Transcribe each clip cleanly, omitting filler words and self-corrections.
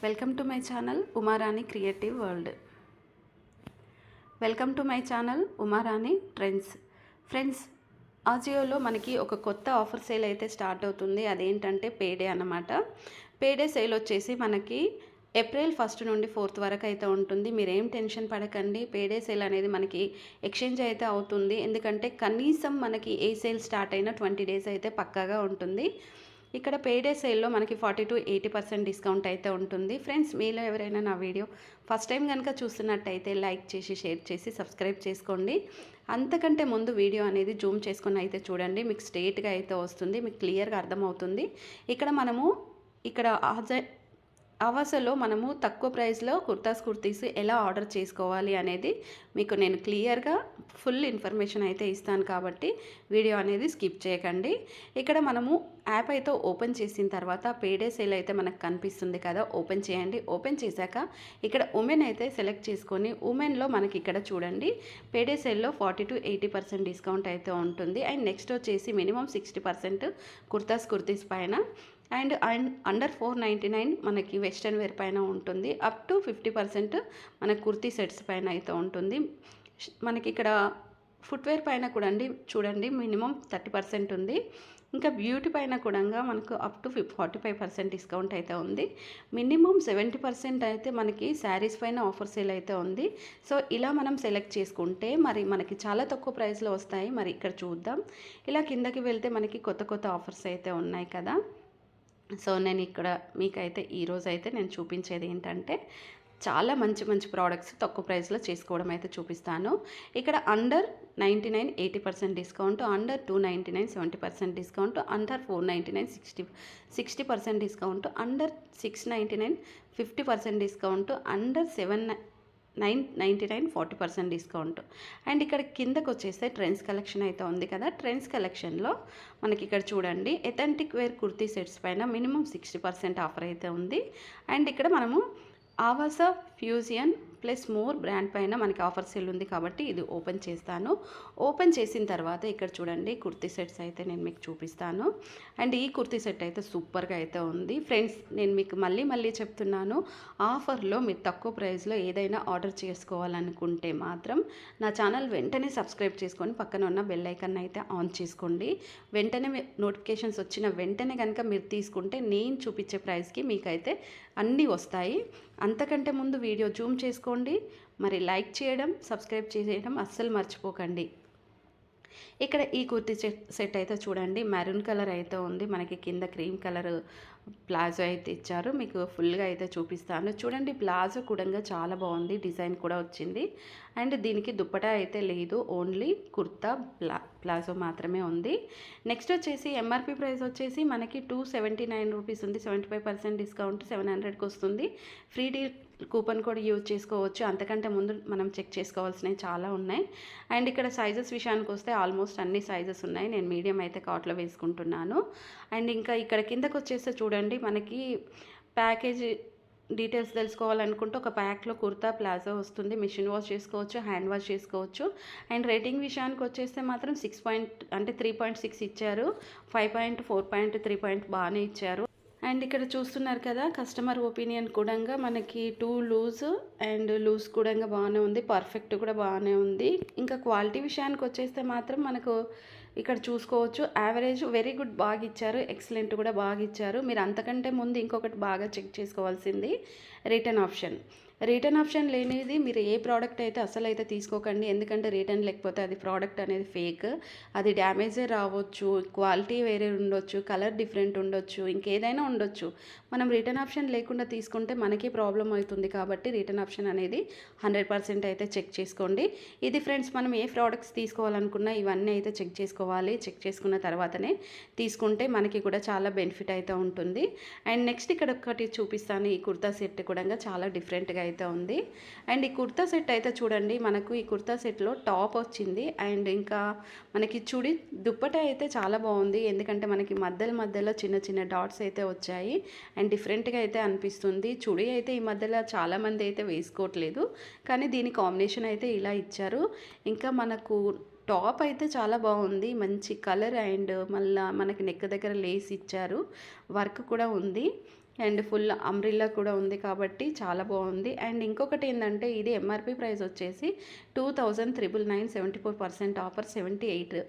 Welcome to my channel Umarani creative world. Welcome to my channel Umarani trends. Friends, ఆజియోలో మనకి ఒక కొత్త ఆఫర్ సేల్ అయితే స్టార్ట్ అవుతుంది. అదేంటంటే పేడే అన్నమాట. పేడే సేల్ వచ్చేసి మనకి ఏప్రిల్ 1 నుండి 4 వరకు అయితే ఉంటుంది. మీరేం టెన్షన్ పడకండి. పేడే సేల్ అనేది మనకి ఎక్స్చేంజ్ అయితే అవుతుంది. ఎందుకంటే కనీసం మనకి ఏ సేల్ స్టార్ట్ అయినా 20 డేస్ అయితే పక్కాగా ఉంటుంది. ఇక్కడ పేడే సేల్లో మనకి 40 to 80% డిస్కౌంట్ అయితే ఉంటుంది. ఫ్రెండ్స్, మీలో ఎవరైనా నా వీడియో ఫస్ట్ టైం కనుక చూస్తున్నట్టయితే లైక్ చేసి, షేర్ చేసి, సబ్స్క్రైబ్ చేసుకోండి. అంతకంటే ముందు వీడియో అనేది జూమ్ చేసుకొని అయితే చూడండి. మీకు స్ట్రేట్గా అయితే వస్తుంది, మీకు క్లియర్గా అర్థమవుతుంది. ఇక్కడ ఆవాసలో మనము తక్కువ ప్రైస్లో కుర్తీస్ ఎలా ఆర్డర్ చేసుకోవాలి అనేది మీకు నేను క్లియర్గా ఫుల్ ఇన్ఫర్మేషన్ అయితే ఇస్తాను. కాబట్టి వీడియో అనేది స్కిప్ చేయకండి. ఇక్కడ మనము యాప్ అయితే ఓపెన్ చేసిన తర్వాత పేడే సేల్ అయితే మనకు కనిపిస్తుంది కదా, ఓపెన్ చేయండి. ఓపెన్ చేశాక ఇక్కడ ఉమెన్ అయితే సెలెక్ట్ చేసుకొని ఉమెన్లో మనకి ఇక్కడ చూడండి పేడే సేల్లో 40 to 80% డిస్కౌంట్ అయితే ఉంటుంది. అండ్ నెక్స్ట్ వచ్చేసి మినిమం 60% కుర్తీస్ పైన అండ్ అండర్ 499 మనకి వెస్ట్రన్ వేర్ పైన ఉంటుంది. అప్ టు 50% మన కుర్తీ సెట్స్ పైన అయితే ఉంటుంది. మనకి ఇక్కడ ఫుట్వేర్ పైన కూడా చూడండి మినిమం 30% ఉంది. ఇంకా బ్యూటీ పైన కూడా మనకు అప్ టు 45% డిస్కౌంట్ అయితే ఉంది. మినిమం 70% అయితే మనకి శారీస్ పైన ఆఫర్ సేల్ అయితే ఉంది. సో ఇలా మనం సెలెక్ట్ చేసుకుంటే మరి మనకి చాలా తక్కువ ప్రైస్లో వస్తాయి. మరి ఇక్కడ చూద్దాం. ఇలా కిందకి వెళ్తే మనకి కొత్త ఆఫర్స్ అయితే ఉన్నాయి కదా. సో నేను ఇక్కడ మీకైతే ఈరోజు అయితే నేను చూపించేది ఏంటంటే చాలా మంచి ప్రోడక్ట్స్ తక్కువ ప్రైస్లో చేసుకోవడం అయితే చూపిస్తాను. ఇక్కడ under 99 80% discount, under 299 70% discount, under 499 60% discount, under 699 50% discount, under 999 40% discount. And ఇక్కడ కిందకు వచ్చేస్తే ట్రెండ్స్ కలెక్షన్ అయితే ఉంది కదా. ట్రెండ్స్ కలెక్షన్లో మనకి ఇక్కడ చూడండి ఎథెంటిక్ వేర్ కుర్తీ సెట్స్ పైన మినిమం 60% ఆఫర్ అయితే ఉంది. అండ్ ఇక్కడ మనము ఆవాస ఫ్యూజియన్ ప్లస్ మోర్ బ్రాండ్ పైన మనకి ఆఫర్ సేల్ ఉంది. కాబట్టి ఇది ఓపెన్ చేస్తాను. ఓపెన్ చేసిన తర్వాత ఇక్కడ చూడండి కుర్తీ సెట్స్ అయితే నేను మీకు చూపిస్తాను. అండ్ ఈ కుర్తీ సెట్ అయితే సూపర్గా అయితే ఉంది. ఫ్రెండ్స్, నేను మీకు మళ్ళీ చెప్తున్నాను, ఆఫర్లో మీరు తక్కువ ప్రైస్లో ఏదైనా ఆర్డర్ చేసుకోవాలనుకుంటే మాత్రం నా ఛానల్ వెంటనే సబ్స్క్రైబ్ చేసుకొని పక్కన ఉన్న బెల్ ఐకాన్ అయితే ఆన్ చేసుకోండి. వెంటనే నోటిఫికేషన్స్ వచ్చిన వెంటనే కనుక మీరు తీసుకుంటే నేను చూపించే ప్రైస్కి మీకైతే అన్నీ వస్తాయి. అంతకంటే ముందు వీడియో జూమ్ చేసుకోండి. మరి లైక్ చేయడం, సబ్స్క్రైబ్ చేయడం అస్సలు మర్చిపోకండి. ఇక్కడ ఈ కుర్తీ సెట్ అయితే చూడండి మెరూన్ కలర్ అయితే ఉంది. మనకి కింద క్రీమ్ కలర్ ప్లాజో అయితే ఇచ్చారు. మీకు ఫుల్గా అయితే చూపిస్తాను. చూడండి ప్లాజో కూడా చాలా బాగుంది, డిజైన్ కూడా వచ్చింది. అండ్ దీనికి దుప్పటా అయితే లేదు, ఓన్లీ కుర్తా ప్లాజో మాత్రమే ఉంది. నెక్స్ట్ వచ్చేసి ఎంఆర్పి ప్రైస్ వచ్చేసి మనకి 279 రూపీస్ ఉంది. 75% డిస్కౌంట్ 700కి వస్తుంది. Free deal coupon code use చేసుకోవచ్చు. అంతకంటే ముందు మనం చెక్ చేసుకోవాల్సినవి చాలా ఉన్నాయి. అండ్ ఇక్కడ సైజెస్ విషయానికి వస్తే ఆల్మోస్ట్ అన్ని సైజెస్ ఉన్నాయి. నేను మీడియం అయితే కార్ట్లో వేసుకుంటున్నాను. అండ్ ఇంకా ఇక్కడ కిందకు వచ్చేస్తే చూడండి మనకి ప్యాకేజ్ డీటెయిల్స్ తెలుసుకోవాలనుకుంటే ఒక ప్యాక్లో కుర్తా ప్లాజో వస్తుంది. మిషన్ వాష్ చేసుకోవచ్చు, హ్యాండ్ వాష్ చేసుకోవచ్చు. అండ్ రేటింగ్ విషయానికి వచ్చేస్తే మాత్రం 3.6 ఇచ్చారు. 5 4.3 బాగానే ఇచ్చారు. అండ్ ఇక్కడ చూస్తున్నారు కదా కస్టమర్ ఒపీనియన్ కూడా మనకి 2 లూజ్ కూడా బాగానే ఉంది, పర్ఫెక్ట్ కూడా బాగానే ఉంది. ఇంకా క్వాలిటీ విషయానికి వచ్చేస్తే మాత్రం మనకు ఇక్కడ చూసుకోవచ్చు యావరేజ్, వెరీ గుడ్ బాగా ఇచ్చారు, ఎక్సలెంట్ కూడా బాగా ఇచ్చారు. మీరు అంతకంటే ముందు ఇంకొకటి బాగా చెక్ చేసుకోవాల్సింది రిటర్న్ ఆప్షన్ లేనిది మీరు ఏ ప్రోడక్ట్ అయితే అసలు అయితే తీసుకోకండి. ఎందుకంటే రిటర్న్ లేకపోతే అది ప్రోడక్ట్ అనేది ఫేక్, అది డ్యామేజే రావచ్చు, క్వాలిటీ వేరే ఉండొచ్చు, కలర్ డిఫరెంట్ ఉండొచ్చు, ఇంకేదైనా ఉండొచ్చు. మనం రిటర్న్ ఆప్షన్ లేకుండా తీసుకుంటే మనకి ప్రాబ్లం అవుతుంది. కాబట్టి రిటర్న్ ఆప్షన్ అనేది 100% అయితే చెక్ చేసుకోండి. ఇది ఫ్రెండ్స్, మనం ఏ ప్రోడక్ట్స్ తీసుకోవాలనుకున్నా ఇవన్నీ అయితే చెక్ చేసుకోవాలి. చెక్ చేసుకున్న తర్వాతనే తీసుకుంటే మనకి కూడా చాలా బెనిఫిట్ అయితే ఉంటుంది. అండ్ నెక్స్ట్ ఇక్కడ ఒకటి చూపిస్తాను. ఈ కుర్తా సెట్ కూడా చాలా డిఫరెంట్గా అయితే ఉంది. అండ్ ఈ కుర్తా సెట్ అయితే చూడండి మనకు ఈ కుర్తా సెట్లో టాప్ వచ్చింది. అండ్ ఇంకా మనకి చుడి దుప్పటా అయితే చాలా బాగుంది. ఎందుకంటే మనకి మధ్యలో చిన్న డాట్స్ అయితే వచ్చాయి. అండ్ డిఫరెంట్గా అయితే అనిపిస్తుంది. చుడి అయితే ఈ మధ్యలో చాలామంది అయితే వేసుకోవట్లేదు, కానీ దీని కాంబినేషన్ అయితే ఇలా ఇచ్చారు. ఇంకా మనకు టాప్ అయితే చాలా బాగుంది, మంచి కలర్ అండ్ మళ్ళీ మనకి నెక్ దగ్గర లేస్ ఇచ్చారు, వర్క్ కూడా ఉంది అండ్ ఫుల్ అంబ్రిల్లా కూడా ఉంది కాబట్టి చాలా బాగుంది. అండ్ ఇంకొకటి ఏంటంటే ఇది ఎంఆర్పి ప్రైస్ వచ్చేసి 2,999, 74% ఆఫర్ 78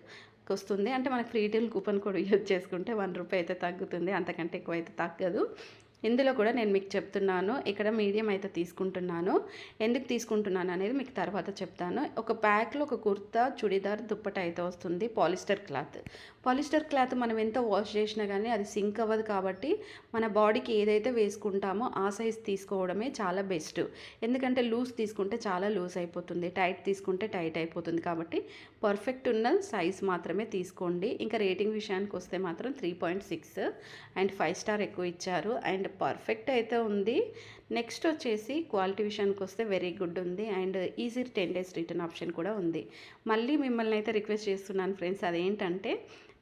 వస్తుంది. అంటే మనకి free deal coupon code use చేసుకుంటే ₹1 అయితే తగ్గుతుంది, అంతకంటే ఎక్కువ అయితే తగ్గదు. ఇందులో కూడా నేను మీకు చెప్తున్నాను, ఇక్కడ మీడియం అయితే తీసుకుంటున్నాను. ఎందుకు తీసుకుంటున్నాను అనేది మీకు తర్వాత చెప్తాను. ఒక ప్యాక్లో ఒక కుర్తా చుడిదార్ దుప్పట అయితే వస్తుంది, పాలిస్టర్ క్లాత్. పాలిస్టర్ క్లాత్ మనం ఎంత వాష్ చేసినా కానీ అది సింక్ అవ్వదు కాబట్టి మన బాడీకి ఏదైతే వేసుకుంటామో ఆ సైజ్ తీసుకోవడమే చాలా బెస్ట్. ఎందుకంటే లూజ్ తీసుకుంటే చాలా లూజ్ అయిపోతుంది, టైట్ తీసుకుంటే టైట్ అయిపోతుంది. కాబట్టి పర్ఫెక్ట్ ఉన్న సైజ్ మాత్రమే తీసుకోండి. ఇంకా రేటింగ్ విషయానికి వస్తే మాత్రం 3.6 అండ్ 5 స్టార్ ఎక్కువ ఇచ్చారు అండ్ పర్ఫెక్ట్ అయితే ఉంది. నెక్స్ట్ వచ్చేసి క్వాలిటీ విషయానికి వస్తే వెరీ గుడ్ ఉంది and easy 10 days return option కూడా ఉంది. మళ్ళీ మిమ్మల్ని అయితే రిక్వెస్ట్ చేస్తున్నాను ఫ్రెండ్స్, అదేంటంటే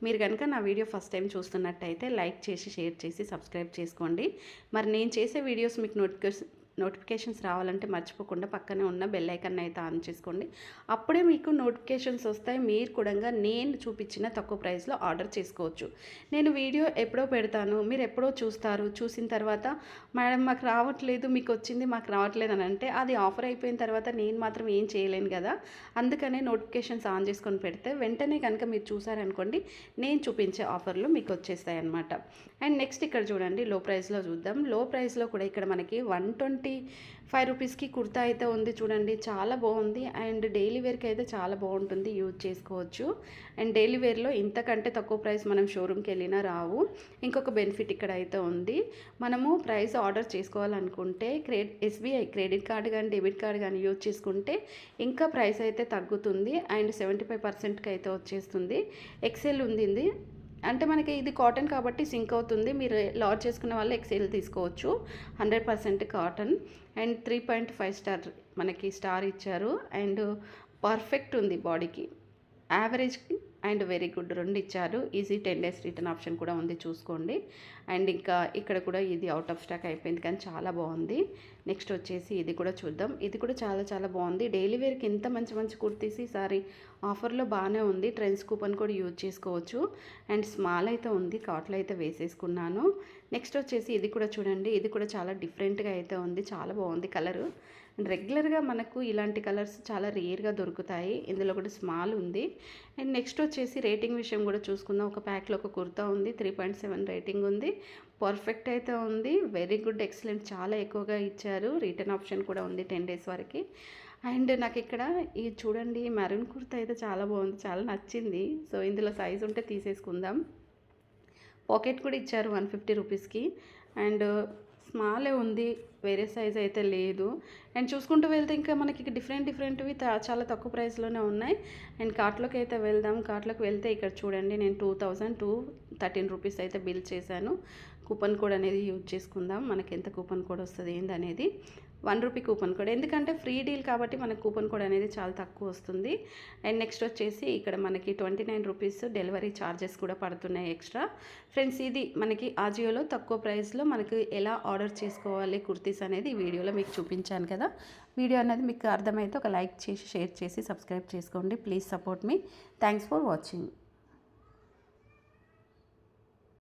మీరు కనుక నా వీడియో ఫస్ట్ టైం చూస్తున్నట్టయితే లైక్ చేసి షేర్ చేసి సబ్స్క్రైబ్ చేసుకోండి. మరి నేను చేసే వీడియోస్ మీకు నోటిఫికేషన్స్ రావాలంటే మర్చిపోకుండా పక్కనే ఉన్న బెల్ ఐకాన్ అయితే ఆన్ చేసుకోండి. అప్పుడే మీకు నోటిఫికేషన్స్ వస్తాయి, మీరు కూడా నేను చూపించిన తక్కువ ప్రైస్లో ఆర్డర్ చేసుకోవచ్చు. నేను వీడియో ఎప్పుడో పెడతాను, మీరు ఎప్పుడో చూస్తారు, చూసిన తర్వాత మేడం మాకు రావట్లేదు, మీకు వచ్చింది మాకు రావట్లేదు అని అంటే అది ఆఫర్ అయిపోయిన తర్వాత నేను మాత్రం ఏం చేయలేను కదా. అందుకనే నోటిఫికేషన్స్ ఆన్ చేసుకొని పెడితే వెంటనే కనుక మీరు చూసారనుకోండి నేను చూపించే ఆఫర్లు మీకు వచ్చేస్తాయి అన్నమాట. అండ్ నెక్స్ట్ ఇక్కడ చూడండి, లో ప్రైస్లో చూద్దాం. లో ప్రైస్లో కూడా ఇక్కడ మనకి 125 రూపీస్కి కుర్తా అయితే ఉంది చూడండి, చాలా బాగుంది. అండ్ డైలీ వేర్కి అయితే చాలా బాగుంటుంది, యూజ్ చేసుకోవచ్చు. అండ్ డైలీ వేర్లో ఇంతకంటే తక్కువ ప్రైస్ మనం షోరూమ్కి వెళ్ళినా రావు. ఇంకొక బెనిఫిట్ ఇక్కడ అయితే ఉంది, మనము ప్రైస్ ఆర్డర్ చేసుకోవాలనుకుంటే ఎస్బీఐ క్రెడిట్ కార్డు కానీ డెబిట్ కార్డు కానీ యూజ్ చేసుకుంటే ఇంకా ప్రైస్ అయితే తగ్గుతుంది అండ్ 75%కి అయితే వచ్చేస్తుంది. ఎక్సెల్ ఉంది, అంటే మనకి ఇది కాటన్ కాబట్టి సింక్ అవుతుంది. మీరు లార్జ్ చేసుకునే వాళ్ళు ఎక్సెల్ తీసుకోవచ్చు, 100% కాటన్ అండ్ 3.5 స్టార్ మనకి స్టార్ ఇచ్చారు అండ్ పర్ఫెక్ట్ ఉంది బాడీకి, యావరేజ్కి అండ్ వెరీ గుడ్ రెండు ఇచ్చారు. ఈజీ 10 days రిటర్న్ ఆప్షన్ కూడా ఉంది, చూసుకోండి. అండ్ ఇంకా ఇక్కడ కూడా ఇది అవుట్ ఆఫ్ స్టాక్ అయిపోయింది కానీ చాలా బాగుంది. నెక్స్ట్ వచ్చేసి ఇది కూడా చూద్దాం, ఇది కూడా చాలా చాలా బాగుంది. డైలీ వేర్కి ఎంత మంచి మంచి కుర్తీస్ ఈసారి ఆఫర్లో బాగానే ఉంది. ట్రెండ్స్ కూపన్ కూడా యూజ్ చేసుకోవచ్చు అండ్ స్మాల్ అయితే ఉంది, కార్ట్లో అయితే వేసేసుకున్నాను. నెక్స్ట్ వచ్చేసి ఇది కూడా చూడండి, ఇది కూడా చాలా డిఫరెంట్గా అయితే ఉంది, చాలా బాగుంది కలరు. రెగ్యులర్గా మనకు ఇలాంటి కలర్స్ చాలా రేర్గా దొరుకుతాయి, ఇందులో కూడా స్మాల్ ఉంది. అండ్ నెక్స్ట్ వచ్చేసి రేటింగ్ విషయం కూడా చూసుకుందాం. ఒక ప్యాక్లో ఒక కుర్తా ఉంది, 3.7 రేటింగ్ ఉంది, పర్ఫెక్ట్ అయితే ఉంది, వెరీ గుడ్ ఎక్సలెంట్, చాలా ఎక్కువగా ఇచ్చారు. రిటర్న్ ఆప్షన్ కూడా ఉంది 10 days వరకు. అండ్ నాకు ఇక్కడ ఈ చూడండి మెరూన్ కుర్తా అయితే చాలా బాగుంది, చాలా నచ్చింది. సో ఇందులో సైజ్ ఉంటే తీసేసుకుందాం. పాకెట్ కూడా ఇచ్చారు 150 రూపీస్కి అండ్ స్మాలే ఉంది, వేరే సైజ్ అయితే లేదు. అండ్ చూసుకుంటూ వెళ్తే ఇంకా మనకి డిఫరెంట్వి చాలా తక్కువ ప్రైస్లోనే ఉన్నాయి. అండ్ కార్ట్లోకి అయితే వెళ్దాం. కార్ట్లోకి వెళ్తే ఇక్కడ చూడండి, నేను 2,213 రూపీస్ అయితే బిల్ చేశాను. కూపన్ కోడ్ అనేది యూజ్ చేసుకుందాం, మనకి ఎంత కూపన్ కోడ్ వస్తుంది ఏందనేది. ₹1 కూపన్ కోడ్, ఎందుకంటే ఫ్రీ డీల్ కాబట్టి మనకు కూపన్ కోడ్ అనేది చాలా తక్కువ వస్తుంది. అండ్ నెక్స్ట్ వచ్చేసి ఇక్కడ మనకి 29 రూపీస్ డెలివరీ ఛార్జెస్ కూడా పడుతున్నాయి ఎక్స్ట్రా. ఫ్రెండ్స్ ఇది మనకి ఆజియోలో తక్కువ ప్రైస్లో మనకి ఎలా ఆర్డర్ చేసుకోవాలి కుర్తీస్ అనేది ఈ వీడియోలో మీకు చూపించాను కదా. వీడియో అనేది మీకు అర్థమైతే ఒక లైక్ చేసి షేర్ చేసి సబ్స్క్రైబ్ చేసుకోండి. Please support me. Thanks for watching.